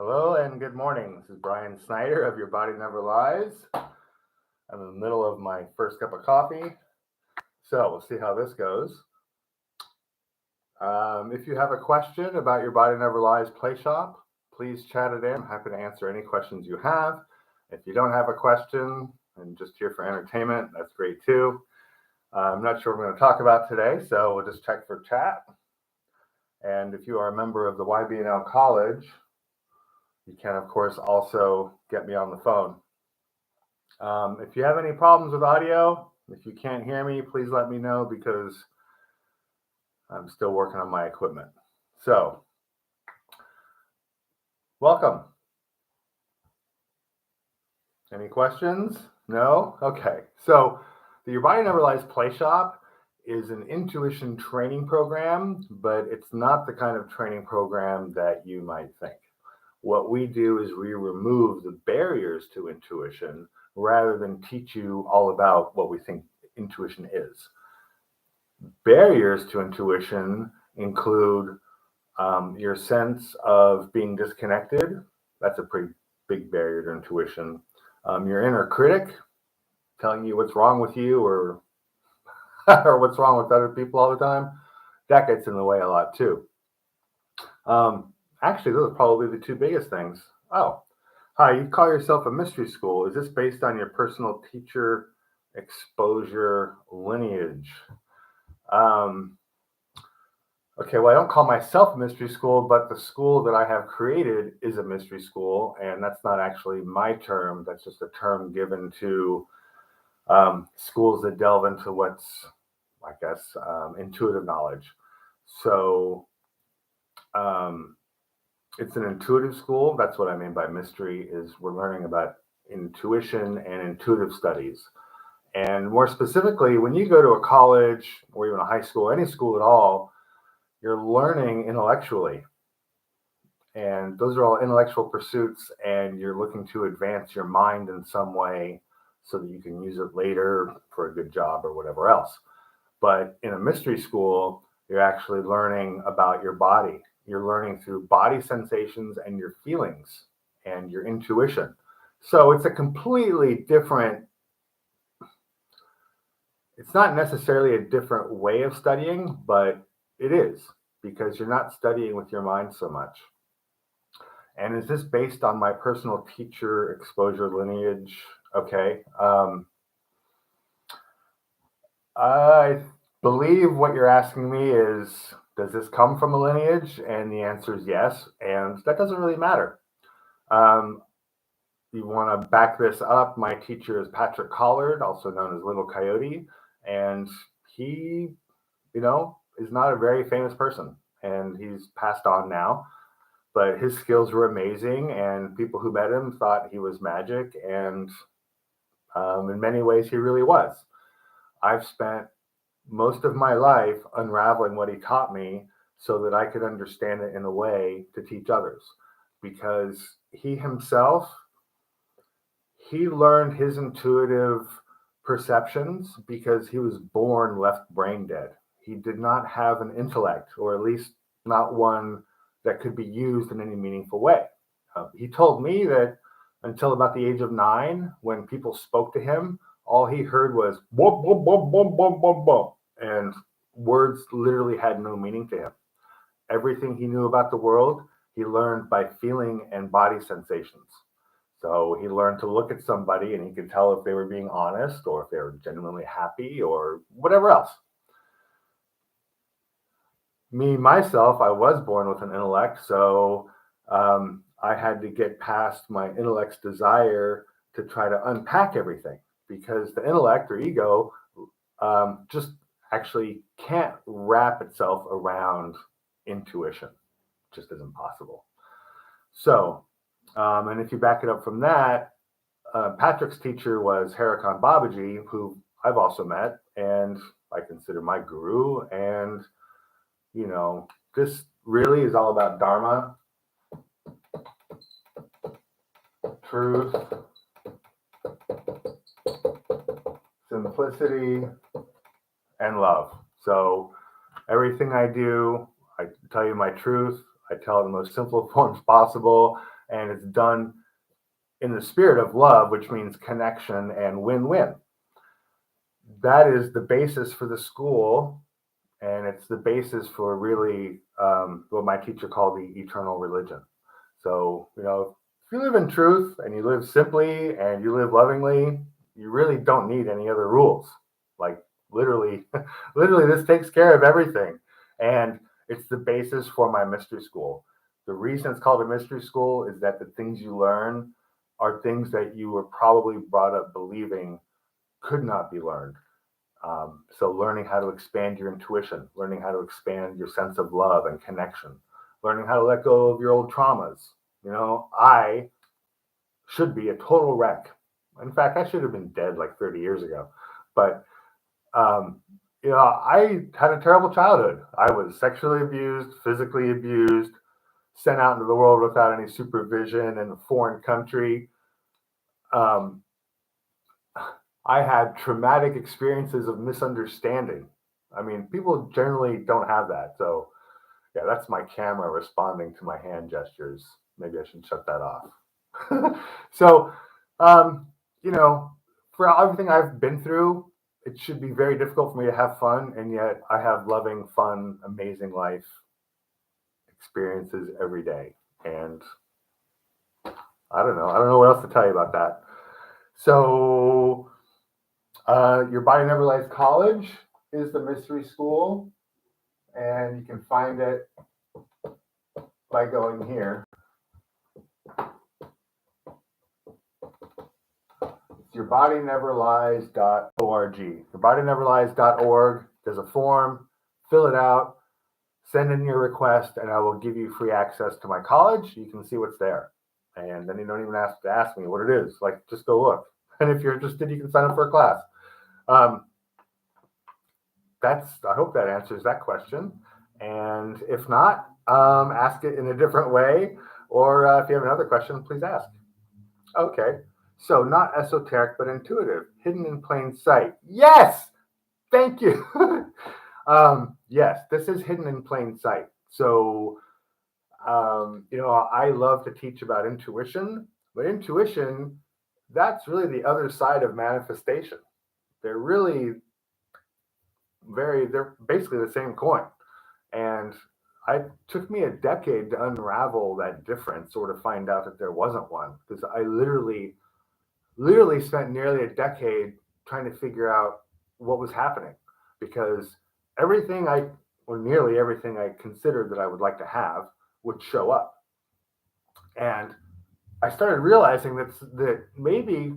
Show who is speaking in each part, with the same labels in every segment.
Speaker 1: Hello and good morning. This is Brian Snyder of Your Body Never Lies. I'm in the middle of my first cup of coffee, so we'll see how this goes. If you have a question about Your Body Never Lies Playshop, please chat it in. I'm happy to answer any questions you have. If you don't have a question and just here for entertainment, that's great too. I'm not sure what we're going to talk about today, so we'll just check for chat. And if you are a member of the YBNL College, you can, of course, also get me on the phone. If you have any problems with audio, if you can't hear me, please let me know because I'm still working on my equipment. So, welcome. Any questions? No? Okay. So, the Your Body Never Lies Playshop is an intuition training program, but it's not the kind of training program that you might think. What we do is we remove the barriers to intuition rather than teach you all about what we think intuition is. Barriers to intuition include your sense of being disconnected. That's a pretty big barrier to intuition. Your inner critic telling you what's wrong with you or what's wrong with other people all the time. That gets in the way a lot too. Actually, those are probably the two biggest things. Oh, hi, you call yourself a mystery school. Is this based on your personal teacher exposure lineage? Okay, well, I don't call myself a mystery school, but the school that I have created is a mystery school, and that's not actually my term. That's just a term given to schools that delve into what's, I guess, intuitive knowledge. So, it's an intuitive school. That's what I mean by mystery, is we're learning about intuition and intuitive studies. And more specifically, when you go to a college or even a high school, any school at all, you're learning intellectually. And those are all intellectual pursuits, and you're looking to advance your mind in some way so that you can use it later for a good job or whatever else. But in a mystery school, you're actually learning about your body. You're learning through body sensations and your feelings and your intuition. So it's a completely different, it's not necessarily a different way of studying, but it is, because you're not studying with your mind so much. And is this based on my personal teacher exposure lineage? Okay. I believe what you're asking me is, does this come from a lineage? And the answer is yes. And that doesn't really matter. You want to back this up. My teacher is Patrick Collard, also known as Little Coyote. And he, is not a very famous person. And he's passed on now. But his skills were amazing. And people who met him thought he was magic. And in many ways, he really was. I've spent most of my life unraveling what he taught me so that I could understand it in a way to teach others. Because he himself, he learned his intuitive perceptions because he was born left brain dead. He did not have an intellect, or at least not one that could be used in any meaningful way. He told me that until about the age of 9, when people spoke to him, all he heard was bum, bum, bum, bum, bum, bum, bum, and words literally had no meaning to him. Everything he knew about the world, he learned by feeling and body sensations. So he learned to look at somebody and he could tell if they were being honest or if they were genuinely happy or whatever else. Me, myself, I was born with an intellect, so I had to get past my intellect's desire to try to unpack everything, because the intellect or ego just actually can't wrap itself around intuition. It just isn't possible. So, and if you back it up from that, Patrick's teacher was Harakan Babaji, who I've also met, and I consider my guru. And, this really is all about Dharma, truth, simplicity, and love. So everything I do, I tell you my truth. I tell it in the most simple forms possible. and it's done in the spirit of love, which means connection and win-win. That is the basis for the school, and it's the basis for really what my teacher called the eternal religion. So, if you live in truth and you live simply and you live lovingly, you really don't need any other rules. Like literally, literally, this takes care of everything. And it's the basis for my mystery school. The reason it's called a mystery school is that the things you learn are things that you were probably brought up believing could not be learned. So learning how to expand your intuition, learning how to expand your sense of love and connection, learning how to let go of your old traumas. I should be a total wreck. In fact, I should have been dead like 30 years ago. But, I had a terrible childhood. I was sexually abused, physically abused, sent out into the world without any supervision in a foreign country. I had traumatic experiences of misunderstanding. I mean, people generally don't have that. So, yeah, that's my camera responding to my hand gestures. Maybe I should shut that off. So, for everything I've been through, it should be very difficult for me to have fun. And yet I have loving, fun, amazing life experiences every day. And I don't know what else to tell you about that. So, Your Body Never Lies College is the mystery school, and you can find it by going here. It's yourbodyneverlies.org. Yourbodyneverlies.org. There's a form. Fill it out. Send in your request, and I will give you free access to my college. You can see what's there, and then you don't even have to ask me what it is. Like, just go look. And if you're interested, you can sign up for a class. I hope that answers that question. And if not, ask it in a different way. Or if you have another question, please ask. Okay. So not esoteric, but intuitive, hidden in plain sight. Yes. Thank you. Yes, this is hidden in plain sight. So, I love to teach about intuition, but intuition, that's really the other side of manifestation. They're basically the same coin. And it took me a decade to unravel that difference or to find out that there wasn't one, because I literally spent nearly a decade trying to figure out what was happening, because nearly everything I considered that I would like to have would show up. And I started realizing that maybe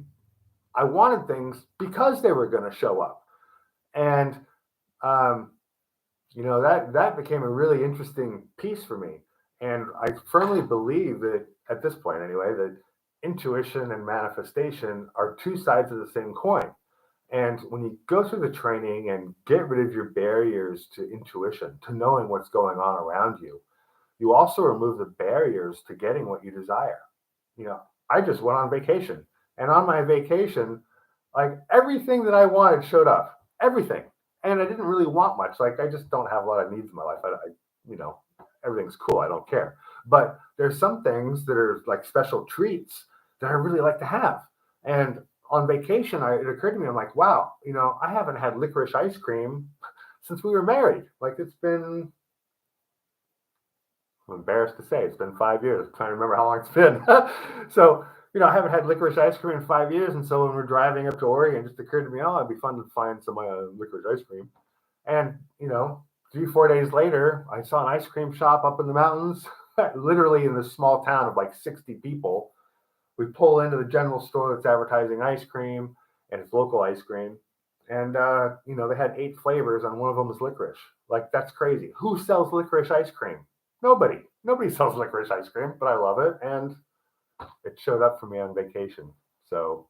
Speaker 1: I wanted things because they were going to show up. And that became a really interesting piece for me. And I firmly believe that, at this point anyway, that intuition and manifestation are two sides of the same coin. And when you go through the training and get rid of your barriers to intuition, to knowing what's going on around you, you also remove the barriers to getting what you desire. I just went on vacation, and on my vacation, like, everything that I wanted showed up, everything. And I didn't really want much. Like, I just don't have a lot of needs in my life. Everything's cool. I don't care. But there's some things that are like special treats that I really like to have. And on vacation, it occurred to me, I'm like, wow, I haven't had licorice ice cream since we were married. Like, I'm embarrassed to say, it's been 5 years. I'm trying to remember how long it's been. So, I haven't had licorice ice cream in 5 years. And so when we're driving up to Oregon, it just occurred to me, it'd be fun to find some licorice ice cream. And, 3-4 days later, I saw an ice cream shop up in the mountains, literally in this small town of like 60 people. We pull into the general store that's advertising ice cream, and it's local ice cream. And, they had 8 flavors, and one of them was licorice. Like, that's crazy. Who sells licorice ice cream? Nobody. Nobody sells licorice ice cream, but I love it. And it showed up for me on vacation. So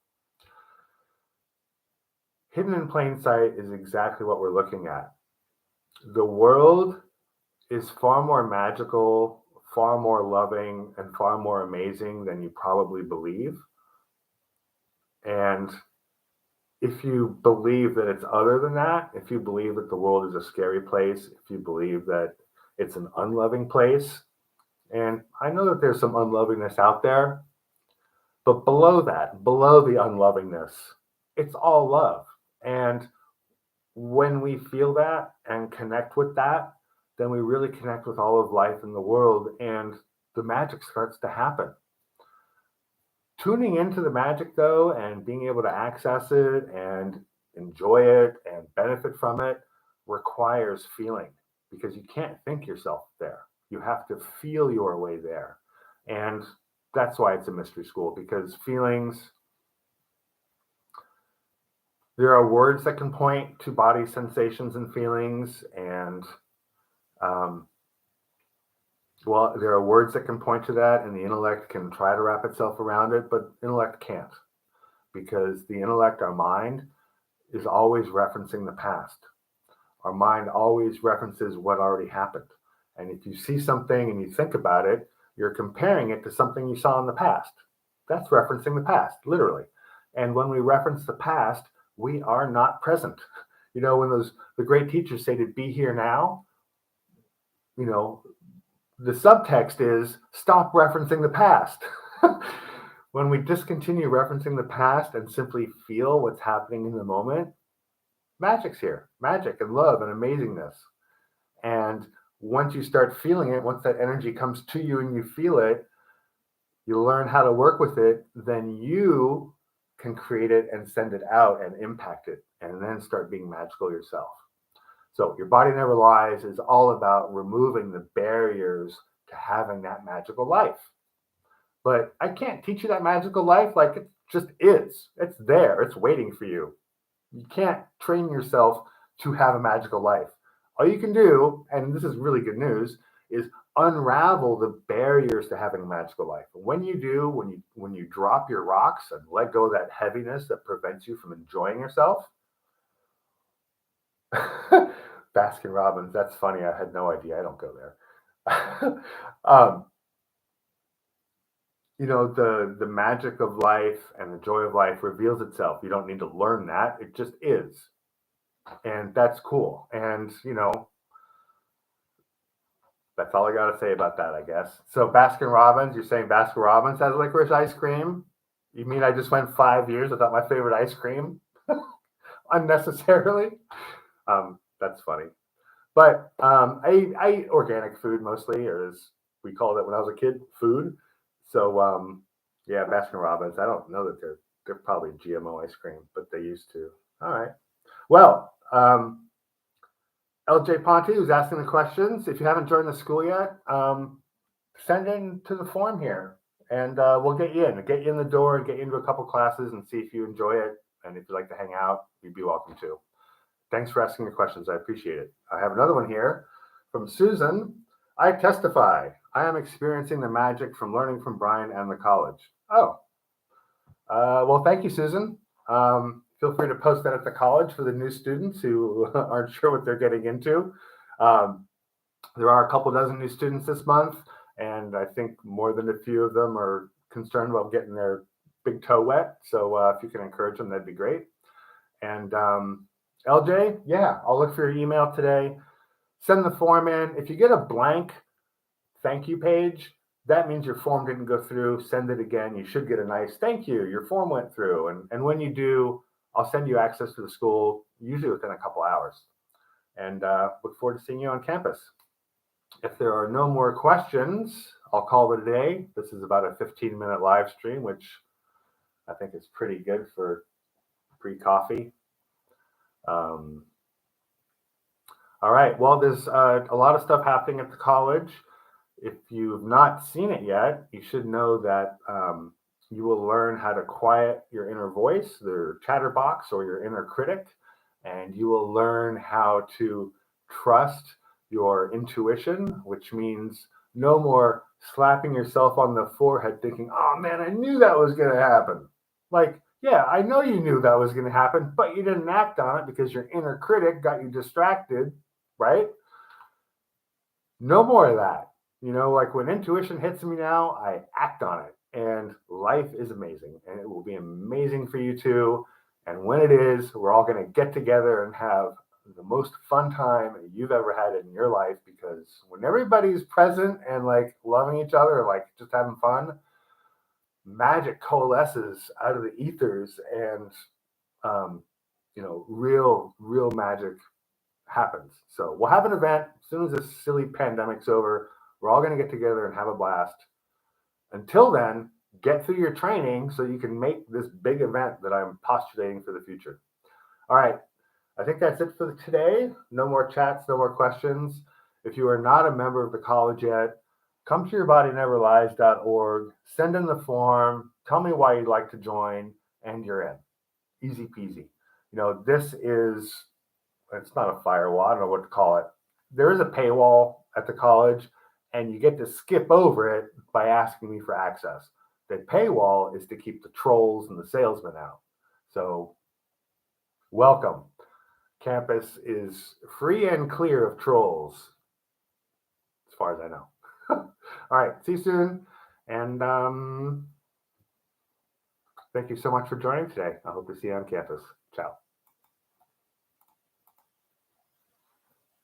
Speaker 1: hidden in plain sight is exactly what we're looking at. The world is far more magical, far more loving, and far more amazing than you probably believe. And if you believe that it's other than that, if you believe that the world is a scary place, if you believe that it's an unloving place, And I know that there's some unlovingness out there, but below that, below the unlovingness, it's all love. And when we feel that and connect with that, then we really connect with all of life in the world and the magic starts to happen. Tuning into the magic though and being able to access it and enjoy it and benefit from it requires feeling because you can't think yourself there. You have to feel your way there. And that's why it's a mystery school because feelings, there are words that can point to body sensations and feelings and um, well, there are words that can point to that, and the intellect can try to wrap itself around it, but intellect can't because the intellect, our mind, is always referencing the past. Our mind always references what already happened. And if you see something and you think about it, you're comparing it to something you saw in the past. That's referencing the past, literally. And when we reference the past, we are not present. You know, when the great teachers say to be here now, you know, the subtext is stop referencing the past. When we discontinue referencing the past and simply feel what's happening in the moment, magic's here. Magic and love and amazingness. And once you start feeling it, once that energy comes to you and you feel it, you learn how to work with it, then you can create it and send it out and impact it and then start being magical yourself. So Your Body Never Lies is all about removing the barriers to having that magical life. But I can't teach you that magical life like it just is. It's there. It's waiting for you. You can't train yourself to have a magical life. All you can do, and this is really good news, is unravel the barriers to having a magical life. When you do, when you drop your rocks and let go of that heaviness that prevents you from enjoying yourself, Baskin Robbins, that's funny. I had no idea. I don't go there. um, the magic of life and the joy of life reveals itself. You don't need to learn that. It just is. And that's cool. And, that's all I got to say about that, I guess. So Baskin Robbins, you're saying Baskin Robbins has licorice ice cream? You mean I just went 5 years without my favorite ice cream unnecessarily? That's funny. But I eat organic food mostly, or as we called it when I was a kid, food. So yeah, Baskin Robbins. I don't know that they're probably GMO ice cream, but they used to. All right. Well, LJ Ponte, who's asking the questions. If you haven't joined the school yet, send in to the form here, and we'll get you in the door, and get you into a couple classes, and see if you enjoy it. And if you'd like to hang out, you'd be welcome to. Thanks for asking the questions. I appreciate it. I have another one here from Susan. I testify. I am experiencing the magic from learning from Brian and the college. Oh, well, thank you, Susan. Feel free to post that at the college for the new students who aren't sure what they're getting into. There are a couple dozen new students this month, and I think more than a few of them are concerned about getting their big toe wet. So if you can encourage them, that'd be great. And LJ, yeah, I'll look for your email today. Send the form in. If you get a blank thank you page, that means your form didn't go through. Send it again. You should get a nice thank you. Your form went through. And when you do, I'll send you access to the school, usually within a couple hours. And look forward to seeing you on campus. If there are no more questions, I'll call it a day. This is about a 15-minute live stream, which I think is pretty good for pre-coffee. All right. Well, there's a lot of stuff happening at the college. If you've not seen it yet, you should know that you will learn how to quiet your inner voice, your chatterbox, or your inner critic, and you will learn how to trust your intuition, which means no more slapping yourself on the forehead thinking, oh man, I knew that was going to happen. Like, yeah, I know you knew that was going to happen, but you didn't act on it because your inner critic got you distracted, right? No more of that. Like when intuition hits me now, I act on it. And life is amazing. And it will be amazing for you too. And when it is, we're all going to get together and have the most fun time you've ever had in your life, because when everybody's present and like loving each other, like just having fun, magic coalesces out of the ethers, and um, real magic happens. So we'll have an event as soon as this silly pandemic's over. We're all going to get together and have a blast. Until then, get through your training so you can make this big event that I'm postulating for the future. All right. I think that's it for today. No more chats, no more questions. If you are not a member of the college yet, come to yourbodyneverlies.org, send in the form, tell me why you'd like to join, and you're in. Easy peasy. It's not a firewall, I don't know what to call it. There is a paywall at the college, and you get to skip over it by asking me for access. The paywall is to keep the trolls and the salesmen out. So, welcome. Campus is free and clear of trolls, as far as I know. All right, see you soon. And thank you so much for joining today. I hope to see you on campus. Ciao.